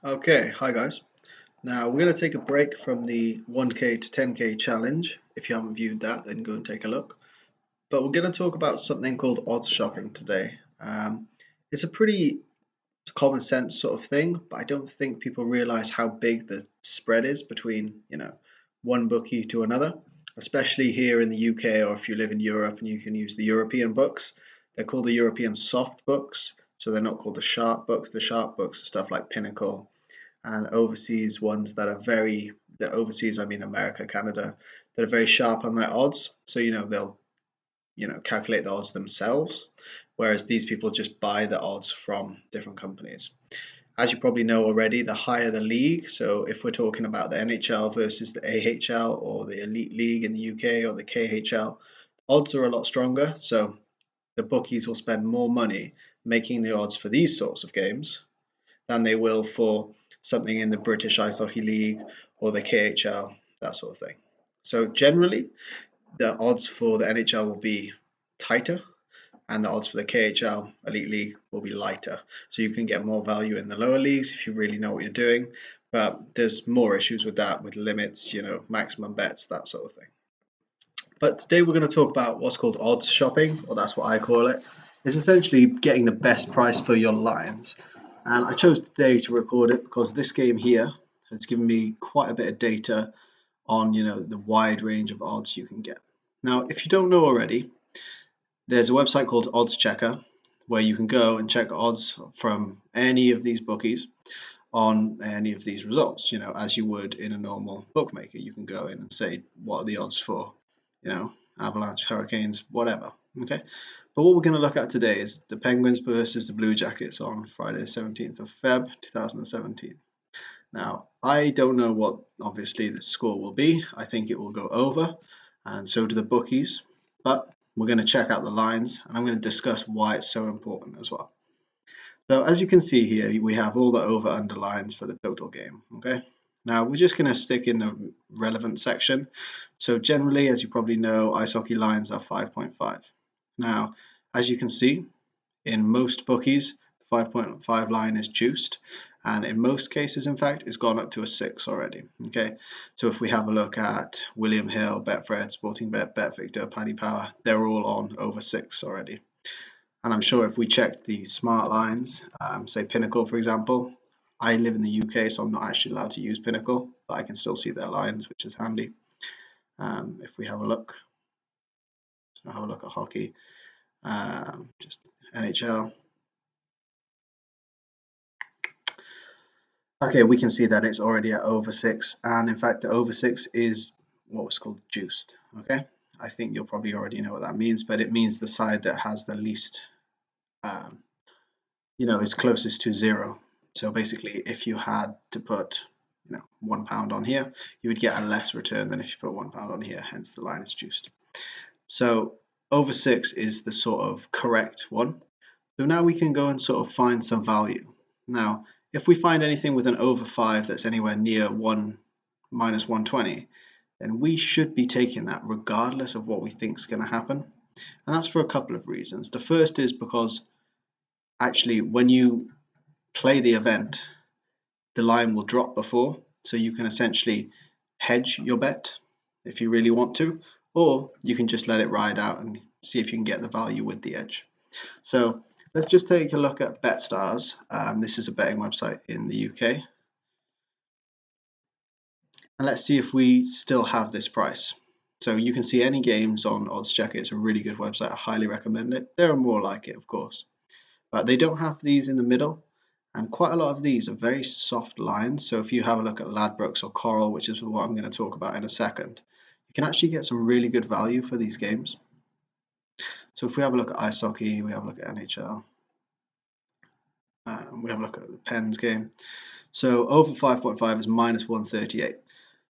Okay, hi guys. Now we're going to take a break from the 1K to 10K challenge. If you haven't viewed that, then go and take a look. But we're going to talk about something called odds shopping today. It's a pretty common sense sort of thing, but I don't think people realize how big the spread is between, one bookie to another, especially here in the UK or if you live in Europe and you can use the European books. They're called the European soft books, so they're not called the sharp books. The sharp books are stuff like Pinnacle and overseas ones that are the overseas, I mean America, Canada, that are very sharp on their odds. So, they'll, calculate the odds themselves, whereas these people just buy the odds from different companies. As you probably know already, the higher the league, so if we're talking about the NHL versus the AHL or the Elite League in the UK or the KHL, odds are a lot stronger. So the bookies will spend more money making the odds for these sorts of games than they will for something in the British Ice Hockey League or the KHL, that sort of thing. So generally, the odds for the NHL will be tighter, and the odds for the KHL Elite League will be lighter. So you can get more value in the lower leagues if you really know what you're doing. But there's more issues with that, with limits, maximum bets, that sort of thing. But today we're going to talk about what's called odds shopping, or that's what I call it. It's essentially getting the best price for your lines. And I chose today to record it because this game here has given me quite a bit of data on, the wide range of odds you can get. Now, if you don't know already, there's a website called Odds Checker where you can go and check odds from any of these bookies on any of these results, as you would in a normal bookmaker. You can go in and say, what are the odds for, Avalanche, Hurricanes, whatever. Okay. But what we're going to look at today is the Penguins versus the Blue Jackets on Friday, the 17th of Feb, 2017. Now, I don't know what, obviously, the score will be. I think it will go over, and so do the bookies. But we're going to check out the lines, and I'm going to discuss why it's so important as well. So as you can see here, we have all the over-under lines for the total game, okay? Now, we're just going to stick in the relevant section. So generally, as you probably know, ice hockey lines are 5.5. Now, as you can see, in most bookies, the 5.5 line is juiced, and in most cases, in fact, it's gone up to a 6 already, okay? So if we have a look at William Hill, Betfred, Sportingbet, BetVictor, Paddy Power, they're all on over 6 already. And I'm sure if we checked the smart lines, say Pinnacle, for example, I live in the UK, so I'm not actually allowed to use Pinnacle, but I can still see their lines, which is handy. If we have a look, so have a look at hockey, just NHL. Okay, we can see that it's already at over 6, and in fact, the over 6 is what was called juiced. Okay, I think you'll probably already know what that means, but it means the side that has the least, is closest to 0. So basically, if you had to put, £1 on here, you would get a less return than if you put £1 on here. Hence, the line is juiced. So over 6 is the sort of correct one. So now we can go and sort of find some value. Now, if we find anything with an over 5 that's anywhere near 1 minus 120, then we should be taking that regardless of what we think is going to happen. And that's for a couple of reasons. The first is because actually when you play the event, the line will drop before, so you can essentially hedge your bet if you really want to, or you can just let it ride out and see if you can get the value with the edge. So let's just take a look at BetStars. This is a betting website in the UK. And let's see if we still have this price. So you can see any games on Odds Checker. It's a really good website. I highly recommend it. There are more like it, of course. But they don't have these in the middle. And quite a lot of these are very soft lines. So if you have a look at Ladbrokes or Coral, which is what I'm going to talk about in a second, you can actually get some really good value for these games. So if we have a look at ice hockey, we have a look at NHL, we have a look at the Pens game. So over 5.5 is minus 138.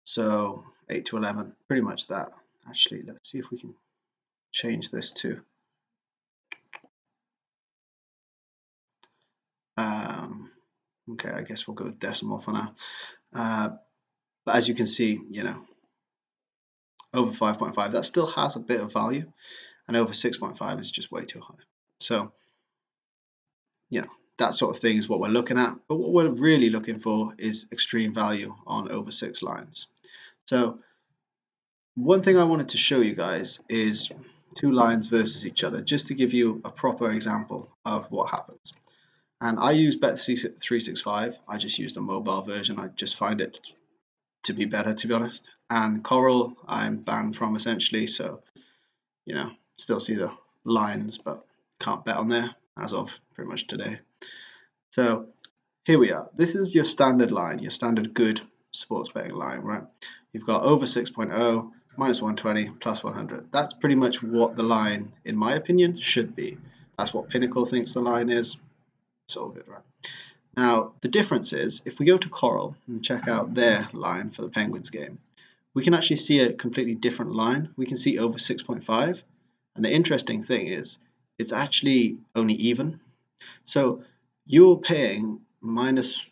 So 8 to 11, pretty much that. Actually, let's see if we can change this to okay, I guess we'll go with decimal for now. But as you can see, over 5.5, that still has a bit of value, and over 6.5 is just way too high. So, that sort of thing is what we're looking at. But what we're really looking for is extreme value on over 6 lines. So one thing I wanted to show you guys is 2 lines versus each other, just to give you a proper example of what happens. And I use Bet365. I just use the mobile version. I just find it to be better, to be honest. And Coral, I'm banned from essentially, so still see the lines, but can't bet on there as of pretty much today. So here we are. This is your standard line, your standard good sports betting line, right? You've got over 6.0, minus 120, plus 100. That's pretty much what the line, in my opinion, should be. That's what Pinnacle thinks the line is. It's all good, right? Now, the difference is, if we go to Coral and check out their line for the Penguins game, we can actually see a completely different line. We can see over 6.5. And the interesting thing is, it's actually only even. So you're paying minus,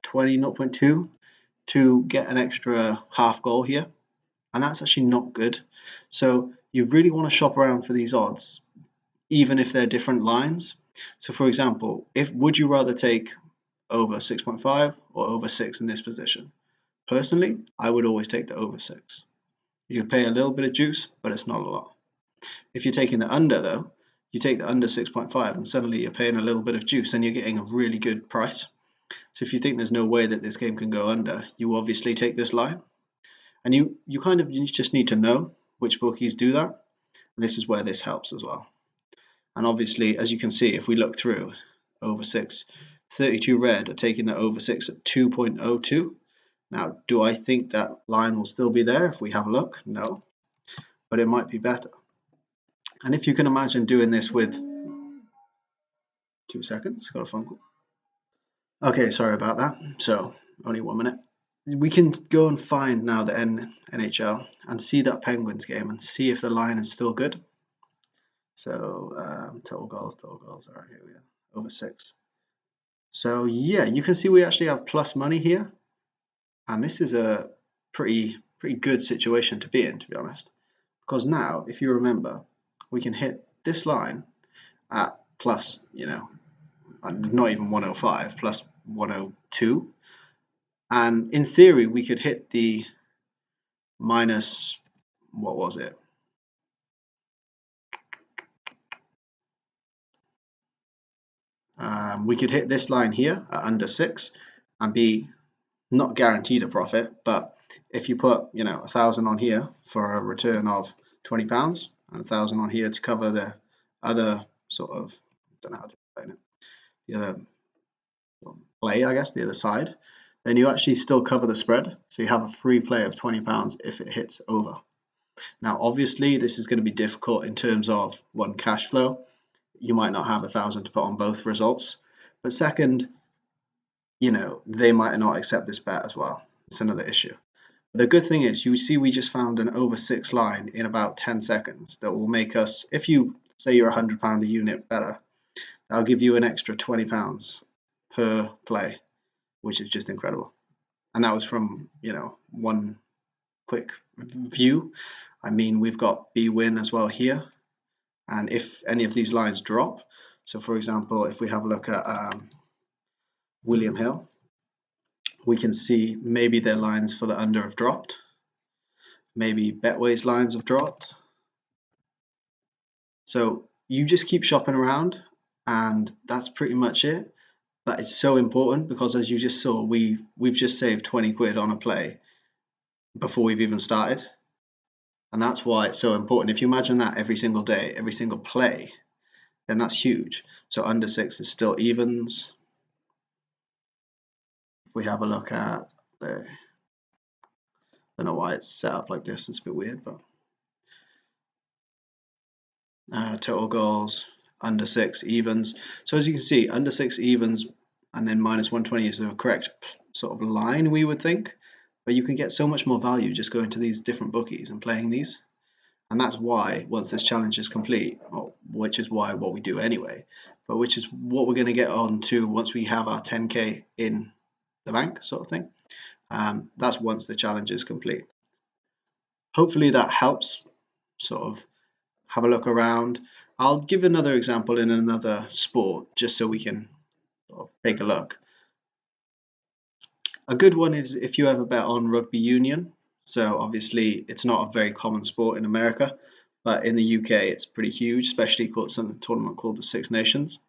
20, 0.2 to get an extra half goal here. And that's actually not good. So you really want to shop around for these odds, even if they're different lines. So for example, would you rather take over 6.5 or over 6 in this position? Personally, I would always take the over 6. You pay a little bit of juice, but it's not a lot. If you're taking the under though, you take the under 6.5 and suddenly you're paying a little bit of juice and you're getting a really good price. So if you think there's no way that this game can go under, you obviously take this line. And you just need to know which bookies do that. And this is where this helps as well. And obviously, as you can see, if we look through over 6, 32 red are taking the over 6 at 2.02. Now, do I think that line will still be there if we have a look? No, but it might be better. And if you can imagine doing this with 2 seconds, got a phone call. Okay, sorry about that. So only 1 minute. We can go and find now the NHL and see that Penguins game and see if the line is still good. So total goals. All right, here we are, over 6. So yeah, you can see we actually have plus money here, and this is a pretty good situation to be in, to be honest, because now, if you remember, we can hit this line at plus, not even 105, plus 102, and in theory we could hit the minus, what was it? We could hit this line here at under 6 and be not guaranteed a profit, but if you put 1,000 on here for a return of £20 and 1,000 on here to cover the other sort of, I don't know how to explain it, the other play, I guess, the other side, then you actually still cover the spread. So you have a free play of £20 if it hits over. Now, obviously, this is going to be difficult in terms of one, cash flow. You might not have 1,000 to put on both results, but second, they might not accept this bet as well. It's another issue. The good thing is, you see, we just found an over 6 line in about 10 seconds that will make us, if you say you're £100 a unit better, that'll give you an extra £20 per play, which is just incredible. And that was from, one quick view. I mean, we've got B-win as well here. And if any of these lines drop, so for example, if we have a look at William Hill, we can see maybe their lines for the under have dropped. Maybe Betway's lines have dropped. So you just keep shopping around, and that's pretty much it. But it's so important because, as you just saw, we've just saved 20 quid on a play before we've even started. And that's why it's so important. If you imagine that every single day, every single play, then that's huge. So under 6 is still evens. If we have a look at the, I don't know why it's set up like this, it's a bit weird, but total goals, under 6 evens. So as you can see, under 6 evens and then minus 120 is the correct sort of line, we would think. But you can get so much more value just going to these different bookies and playing these. And that's why, once this challenge is complete, which is why what we do anyway, but which is what we're going to get on to once we have our 10k in the bank, sort of thing. That's once the challenge is complete. Hopefully that helps sort of have a look around. I'll give another example in another sport just so we can take a look. A good one is if you ever bet on rugby union. So obviously it's not a very common sport in America, but in the UK it's pretty huge, especially called some tournament called the Six Nations.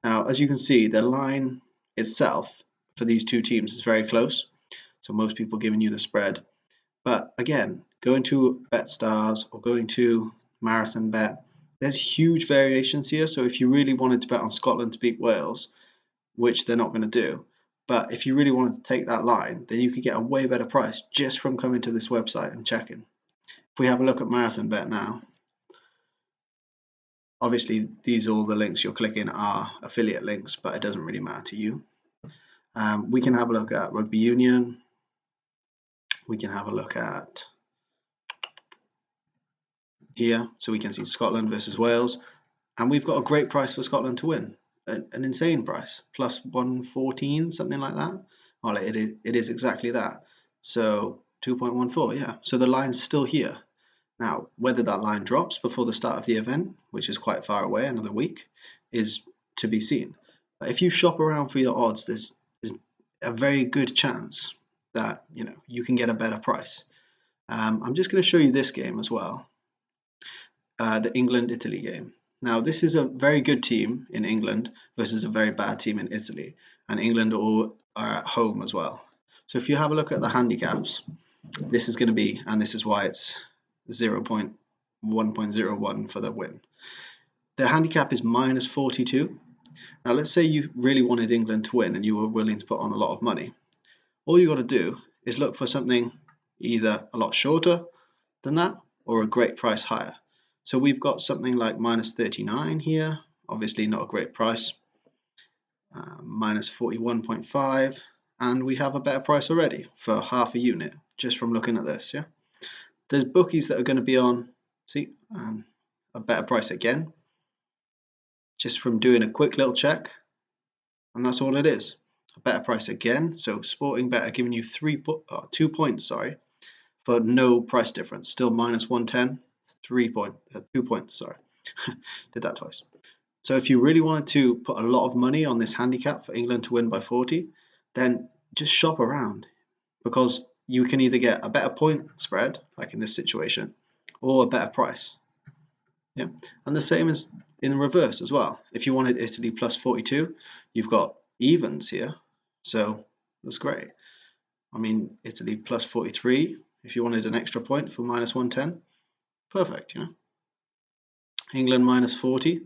Now, as you can see, the line itself for these two teams is very close. So most people giving you the spread. But again, going to BetStars or going to Marathon Bet, there's huge variations here. So if you really wanted to bet on Scotland to beat Wales, which they're not going to do, but if you really wanted to take that line, then you could get a way better price just from coming to this website and checking. If we have a look at Marathon Bet now, obviously these all the links you're clicking are affiliate links, but it doesn't really matter to you. We can have a look at Rugby Union. We can have a look at here, so we can see Scotland versus Wales, and we've got a great price for Scotland to win, an insane price, plus 114, something like that. Well, it is exactly that. So 2.14, yeah. So the line's still here. Now, whether that line drops before the start of the event, which is quite far away, another week, is to be seen. But if you shop around for your odds, there's a very good chance that you can get a better price. I'm just going to show you this game as well, the England-Italy game. Now, this is a very good team in England versus a very bad team in Italy, and England are at home as well. So if you have a look at the handicaps, this is going to be, and this is why it's 0.1.01 for the win. The handicap is minus 42. Now, let's say you really wanted England to win and you were willing to put on a lot of money. All you got to do is look for something either a lot shorter than that or a great price higher. So we've got something like minus 39 here, obviously not a great price, minus 41.5, and we have a better price already for half a unit just from looking at this. Yeah, there's bookies that are going to be on, see, a better price again, just from doing a quick little check, and that's all it is, a better price again. So Sporting Bet are giving you 2 points, sorry, for no price difference, still minus 110. 2 points, sorry. Did that twice. So if you really wanted to put a lot of money on this handicap for England to win by 40, then just shop around, because you can either get a better point spread, like in this situation, or a better price. Yeah, and the same is in the reverse as well. If you wanted Italy plus 42, you've got evens here, so that's great. I mean, Italy plus 43, if you wanted an extra point for minus 110, perfect, England minus 40,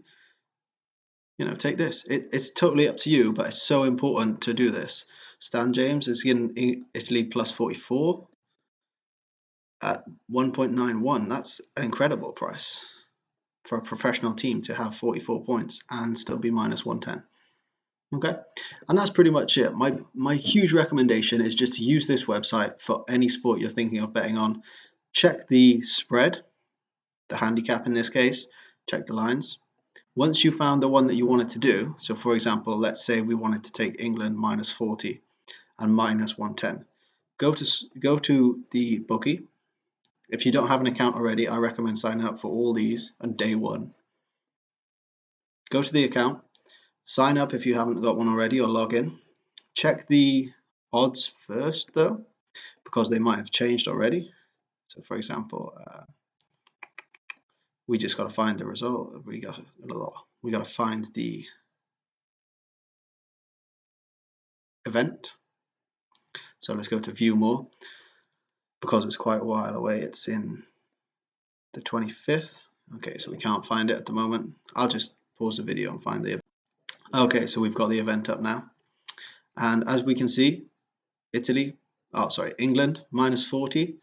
take this. It's totally up to you, but it's so important to do this. Stan James is in Italy plus 44 at 1.91. That's an incredible price for a professional team to have 44 points and still be minus 110. Okay, and that's pretty much it. My huge recommendation is just to use this website for any sport you're thinking of betting on. Check the spread, the handicap in this case, check the lines. Once you found the one that you wanted to do, so for example, let's say we wanted to take England minus 40 and minus 110, go to the bookie. If you don't have an account already, I recommend signing up for all these on day one. Go to the account, sign up if you haven't got one already, or log in. Check the odds first though, because they might have changed already. So for example, we just got to find the result. We got to find the event. So let's go to view more, because it's quite a while away. It's in the 25th. Okay, so we can't find it at the moment. I'll just pause the video and find the event. Okay, so we've got the event up now. And as we can see, England minus 40,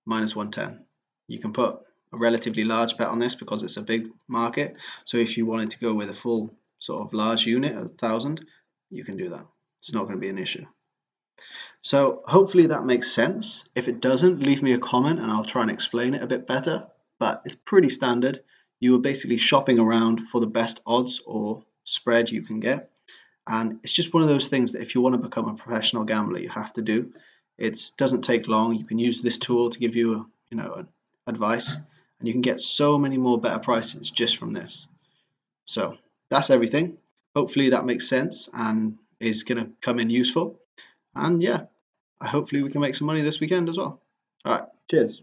minus 110. You can put a relatively large bet on this because it's a big market. So if you wanted to go with a full sort of large unit of 1,000, you can do that. It's not going to be an issue. So hopefully that makes sense. If it doesn't, leave me a comment and I'll try and explain it a bit better. But it's pretty standard. You are basically shopping around for the best odds or spread you can get. And it's just one of those things that if you want to become a professional gambler, you have to do. It doesn't take long. You can use this tool to give you, advice, and you can get so many more better prices just from this. So that's everything. Hopefully that makes sense, and is going to come in useful. And yeah, hopefully we can make some money this weekend as well. All right, cheers.